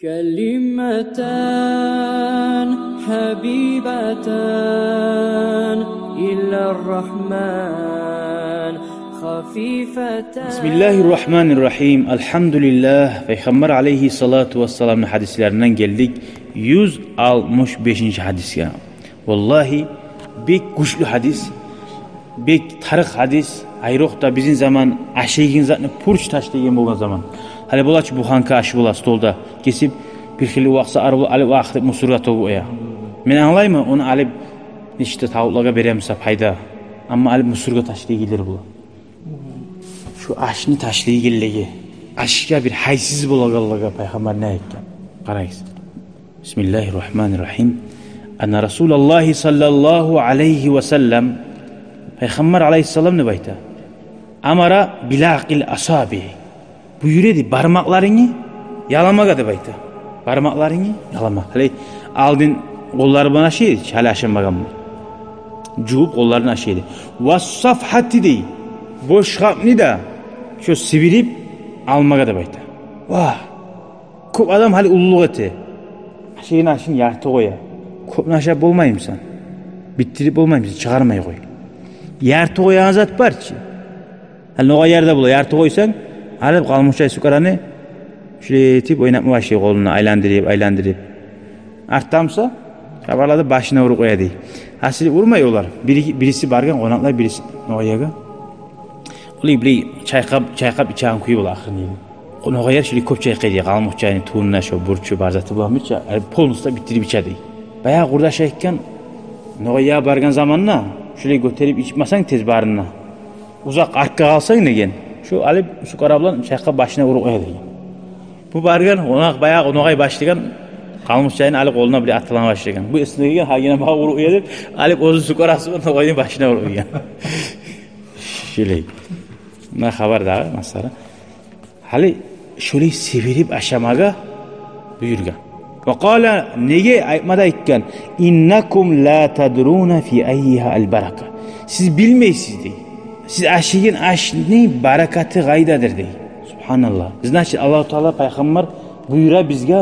كلمتان حبيبتان إلى الرحمن خفيفتان. Bismillahirrahmanirrahim. Elhamdülillah. Peygamber aleyhissalatu vesselam'ın hadislerinden geldik. 165. hadisga. Vallahi bek güçlü hadis, bek tarix hadis. Ayroqda bizim zaman aşegin zatını purç taşlayan bolgan zaman. Hali bolaç buxanka aşı bola stolda kesip bir xili vaqsa arılı alib axtib musurga togu oya. Men anlayman onu alib işte tavuklarga beremsa fayda. Amma alib musurga taşlaygiler bula. Şu aşını taşlaygilligi, aşga bir haysiz bolaganlığı Peygamber ne aytgan? Qaraysiz. Bismillahirrahmanirrahim. Anna Rasulullah sallallahu aleyhi ve sellem Peygamber aleyhisselam ne bayta? Amara bilaqil asabi. Buyuredi barmaklarını yalamaga deb aytdi. Barmaklarını yalama. Hali aldın qo'llari bilan ashaydi, hali ashanmaganmi? Juvib qo'llarini ashaydi. Was safhati dey. Bosh qapni da shu sibirib almaga deb aytdi. Vah! Ko'p odam hali ulug' eti. Ashayni yarti qo'ya. Ko'p nasha bo'lmaymisan. Bittirib bo'lmaymisan, chiqarmay qo'y. Yarti qo'ygan zat barchi. Hali no'g'a yerda bo'la, yarti qo'ysang, alib qalmoqchay sukarani shletib o'ynatma vashi qo'lini aylantirib. Arttamsa, xabarlarda boshina urib qo'yadi. Asli urmay ular. Birisi bargan qo'noqlar, birisi no'g'aga. Ular chayqab ichan kuyi bo'la oxirini. No'g'a yer shuli ko'p chayqaydi, qalmoqchayni tunna shu burchi barzati bo'lamicha, polnusda bitirib ichadi. Baya qurdash aytgan no'g'a bargan zamonda shuli ko'tarib ichmasang tez barinna. Uzoq arqqa qalsang degan. Şu alib sukara bilan chayqab boshina urib qo'yadi. Bu bargan baya no'g'ay boshlagan qalmoqchayni alib qo'lina bir atlan boshlagan. Bu esnaga hagina ma urib qo'yadi, alib o'zi sukarasi bilan no'g'ayni boshina urib qo'ygan. Shilay. Ma xabarda masala. Hali shuli sevirib ashamaga buyurgan. Va qala nega aytmada aytgan? Innakum la tadruna fi ayyiha al-baraka. Siz bilmaysiz deydi. Siz aşigin aşni barakati gaydadır dey. Subhanallah. Значит, Allah Teala Peygamber buyura bizga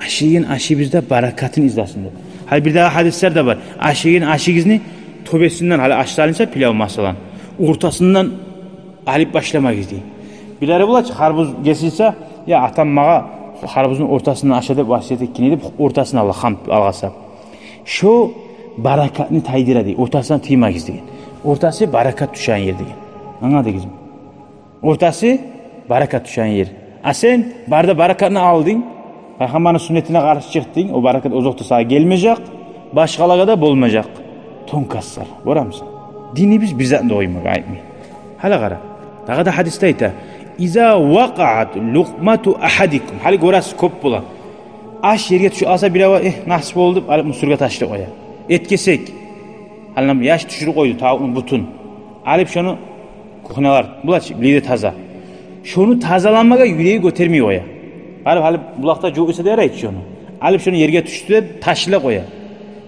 aşigin aşı bizde barakatın izlasın dedi. Hal bir daha hadisler de var. Aşigin aşigizni tobesinden hali aşsalinsa pilav masalan. Ortasından alip başlamak izdi. Bilari bulaç harbuz kesilse ya atam mağa harbuzun ortasından aşadı vasiyet etkin edip ortasına Allah hamd algasa. Şu barakatını taydira dey. Ortasından tıymak izdi. Ortası barakat düşen yer degan. Anladınız mı? Ortası barakat düşen yer. Sen barda barakatını aldın. Peygamberin sünnetine karşı çıktın. O barakat uzakta sana gelmeyecek. Başkalarına da bulmayacak. Tonkaslar. Var mısın? Dini biz bizden de oymak ayetmi. Hala qara. Daha da hadiste ayta. İza vaqa'at luqmatu ahadikum. Hali orası köp bola. Aş yerge düşü alsa bir hava nasip oldu. Alıp musurga taşlı koya. Et kesek. Halam yaş düşürüp koydu tavuğun butun. Alıp şunu kuhnalar. Bulaç biliydi taza. Şunu tazalanmaga yüreği götürmüyor oya. Alıp bulakta çoğuysa da yaraydı şunu. Alıp şunu yerge düştü de taşla koya.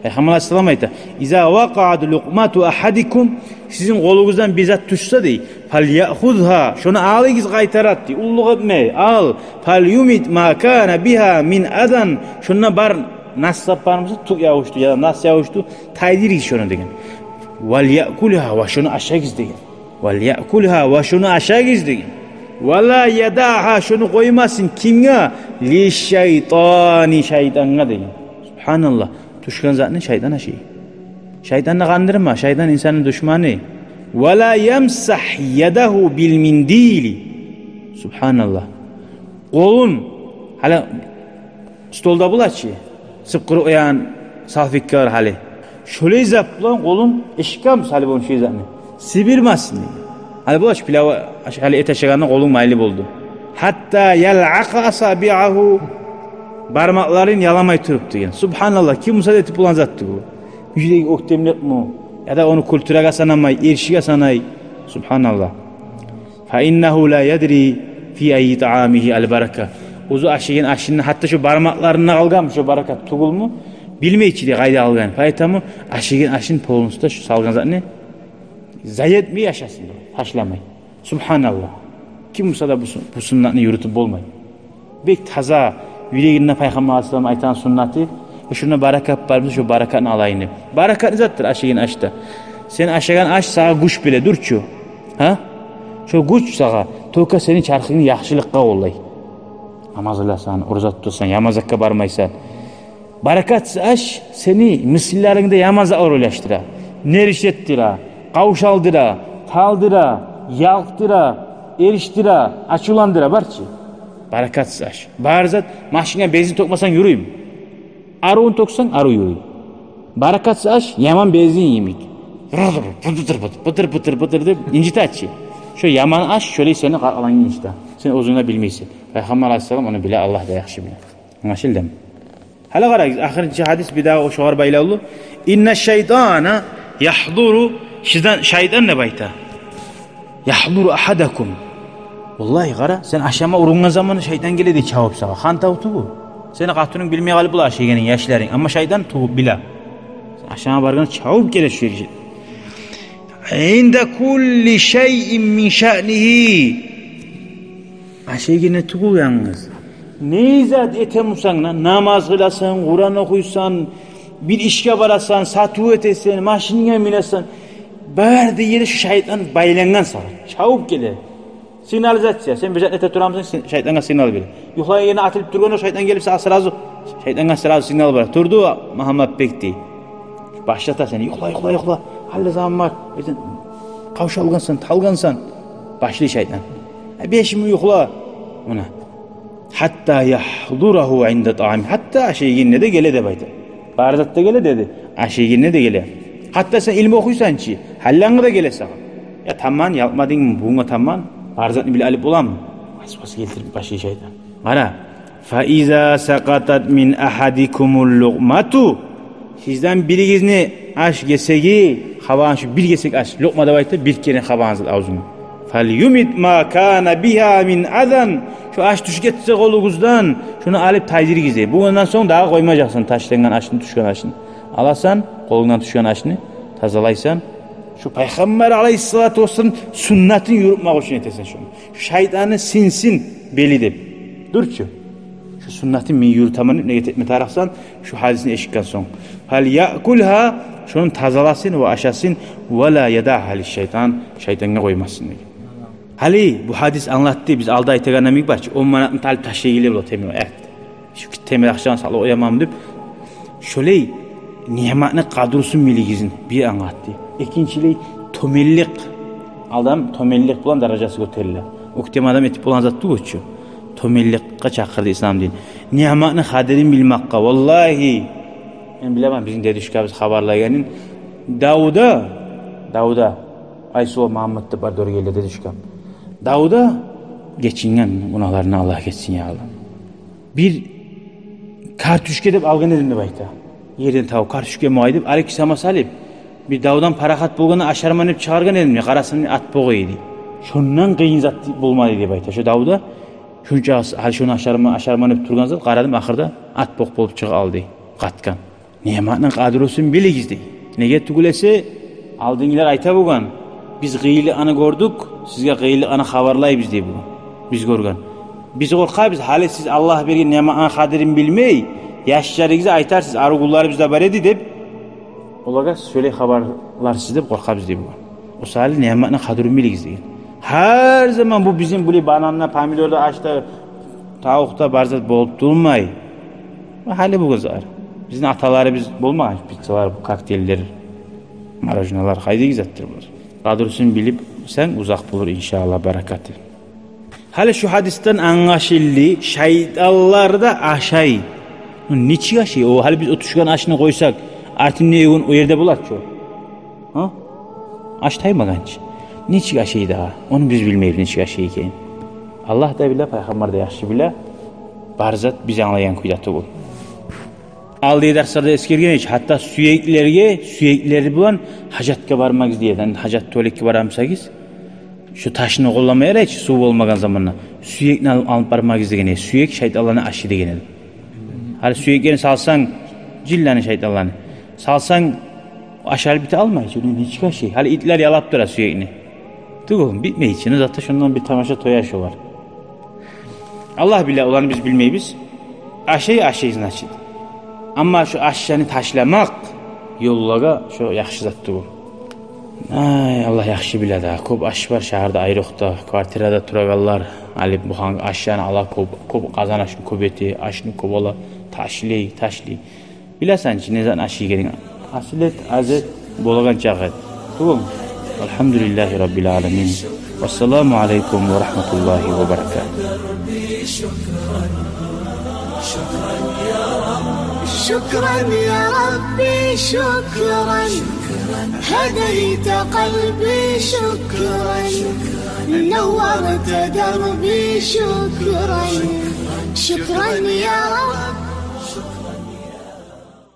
Peygamber Aleyhisselam ayta. İza vaqa'adu luqmatu ahadikum. Sizin kolunuzdan bizzat düşse dey. Fal ya'khudha. Şunu alıyız qaytarat dey. Ulluk etme. Al. Fal yumit ma kana biha min adan. Şuna bar nas saparımızı tuk yavuştu ya da nas yavuştu taydiriz şunu degen. Vel ya'kulha ve şunu aşağıız degen. Vel ya'kulha ve şunu aşağıız degen. Ve la yadaha şunu koymasın kimga? Li şeytani şeytanına degen. Subhanallah. Düşkan zatını şeytan aşığı. Şeytanla kandırma. Şeytan insanın düşmanı. Ve la yemsah yadahu bil mindili. Subhanallah. Kolun hala stolda bulaçı. Sıpkırı oyan salfikkar hali. Şöyle zaplan kolun eşkam salibon şey zanne. Sibirmasın. Hali bulaç pilavı hali et aşağına kolun mayli oldu. Hatta yal'aqa asabi'ahu barmakların yalamay turup diyen. Subhanallah kim müsaade etip bulan zattı bu. Yüreği oktemlet mu? Ya da onu kültüraga sanamay, erşiga sanay. Subhanallah. Fa innehu la yadri fi ayyi ta'amihi al-baraka. Uzu aşığın aşını hatta şu barmaklarına algan şu barakat tugul mu? Bilmeyçi de qayda algan. Faytamı aşığın aşın polunusda şu salgan zat ne? Zayet mi yaşasın? Taşlamay. Subhanallah. Kim müsaade bu sünnetini yürütüp olmay. Bek taza yüreğine Peygamber Aleyhisselam aytan sünneti. Şuna barakat var, şu barakatını alayını. Barakat zattır aşığın aşta. Sen aşağıdan aş sağa güç bile durçu. Ha? Şu güç sağa. Toka senin çarkını yaxşılıkka ollay. Namaz kılasan, oruç tutsan, yamazakka barmaysan. Barakat aş seni misillerinde yamaza orlaştıra. Nerişettir'a, kavuşaldıra, taldıra, yalktıra, eriştira, açılandıra barçı. Barakat aş. Barzat maşına benzin tokmasan yürüyüm. Arun toksan arı yürüyüm. Barakat aş yaman benzin yemik. Pıtır pıtır pıtır deyip incite açı. Şu yaman aş şöyle seni alan incite. Sen uzunla bilmeysin. Peygamber Aleyhisselam onu bile Allah da yaxşı bile. Anlaşıldı mı? Hala qarayız. Axırıncı hadis bir daha o şoğar baylalı. İnne şeytana yahduru şeytan ne bayta? Yahduru ahadakum. Vallahi qara sen aşama urungan zamanı şeytan geledi çavap sağa. Xan tavutu bu. Seni qatunun bilmeye qalıp bular şeygenin yaşların. Ama şeytan tuğup bila. Sen aşama bargan çavap gele şu yeri. İnde kulli şeyin min şa'nihi. Aşegine tuğu yalnız. Ne izat etemusan, namaz kılasan, Kur'an okuysan, bir işe barasan, satı ötesen, maşinine binesan, verdiği yeri şu şeytan baylangan sana. Çabuk gele. Signalizasyon. Sen bir ete turamsın, şeytana signal verir. Yuxlaya yerine atılıp durgan o şeytan gelip sağa sırazı, şeytana sırazı signal verir. Turdu Muhammed Bekti. Başlata seni. Yuxla. Halle zaman var. Kavşalgansan, talgansan. Başlı şeytan. 5 min yuxla. Ona. Hatta yahdurahu inde ta'am. Hatta aşeğinne de gele de bayta. Barzatta gele dedi. Aşeğinne de gele. Hatta sen ilmi okuysan ki, hallangı da gele sana. Ya tamam yapmadın mı? Buna tamam. Barzatını bile alıp olan mı? Asbası getirip başlı şeytan. Ara. Fa iza saqatat min ahadikumul luqmatu. Sizden biriniz aş gesegi, havan şu bir gesek aş. Lokma da bayta bir kere havanızı ağzını. Fal yumit ma kana biha min azan. Şu aş düşük etse kolunuzdan şunu alıp tayziri gizle. Bundan sonra daha koymayacaksın taşlangan aşını, düşkan aşını. Alasan kolundan düşkan aşını tazalaysan şu Peygamber Aleyhisselatü Vesselam sünnetin yürütmek için etesen şunu. Şu şeytanı sinsin beli de. Dur şu sünnetin mi yürütemenin ne getirme tarafsan şu hadisini eşikten son. Hal ya'kulha şunun tazalasın ve aşasın ve la yeda'ha şeytana koymazsın diye. Hali bu hadis anlattı biz aldı ayteganamik var ki 10 manatın talip taşıyla bu temel. Evet. Şu temel akşam salı oyamam deyip şöyle nimetine kadrosun biligizin bir anlattı. İkinciliği tomellik adam tomellik bulan derecesi götürüldü. Oktem adam etip bulan zattı geçiyor. Tomellikka çakırdı İslam din. Nimetine kaderin bilmekka vallahi ben bilemem bizim dedişkabız haberlayanın Davud'a Aysu Muhammed'de bar doğru geldi dedişkab. Davud'a geçingen günahlarını Allah geçsin ya Allah. Bir kartuşke dep algan edimdi bayta. Yerden tav kartuşke muaydip Aleyküselam salib. Bir Davud'dan parahat bulganı aşarmanıp çağırgan edimdi. Qarasını at boğuydu. Şundan kıyın zat bulmadı diye bayta. Şu Davud'a şunca hal şunu aşarmanıp turgan zat qaradım ahırda at boq bolup çığı aldı. Qatkan. Nimetinin kadrosun biligizdi. Nege tugulese aldığınlar ayta bulgan. Biz gıylı anı gördük, sizge gıylı anı haberlayız diye bu. Biz görgen. Biz korkayız, hali siz Allah bergen nimetinin kadirini bilmey, yaşlarınızı aytarsınız, arı kulları bizde var edi deyip, olarak söyle haberler siz deyip korkayız diye bu. O hali nimetinin kadirini biliyiz diye. Her zaman bu bizim bu bananla, pomidorda, açta, tavukta, barzat bolup durmay. Hali bu kızlar. Bizim ataları biz bulmayız, pizzalar, bu kokteyller, marajinalar, haydi gizettir bu. Kadrosunu bilip sen uzak bulur inşallah berekatı. Hali şu hadisten anlaşıldı şeytanlarda aşay. Niçin aşay? O hali biz o tuşkan aşını koysak artık ne o yerde bular ki o? Ha? Aştaymaganç. Niçin aşay daha? Onu biz bilmeyiz niçin aşay ki. Allah da bile, Peygamber de yaxşı bile barzat bizi anlayan kuydatı bu. Aldığı derslarda eskergen hiç hatta süyekleri bulan hacatka varmak diye. Hacat tuvaletki varamsagız şu taşını kullanmaya hiç su olmagan zamanla süyekni alıp varmak degene. Süyek şeytanlarını aşı degene. Hali süyeklerini salsan cillani şeytanlarını. Salsan aşağı biti almayı için ne çıkan şey. Hali itler yalap dura süyekni. Tıgılın bitmeyi için zaten şundan bir tamaşa toyaşı var. Allah bile olanı biz bilmeyiz. aşay значит. Amma şu aşşani taşlamaq yollaga şu yaxşı zatdı bu. Ay Allah yaxşı biladi. Ko'p aş var shaharda ayroqda, kvartirada turaganlar. Ali bu hangi aşşani ala ko'p qazan aşni ko'beti, aşni ko'p ola tashli. Bilasanchi nezan ashi keling. Aslet azet bolagan chaqat. To'g'ri. Alhamdulillahi robbil alamin. Assalomu alaykum va rahmatullohi va barakatuh. شكرا يا ربي شكرا هديت قلبي شكرا نورت دربي شكرا شكرا يا رب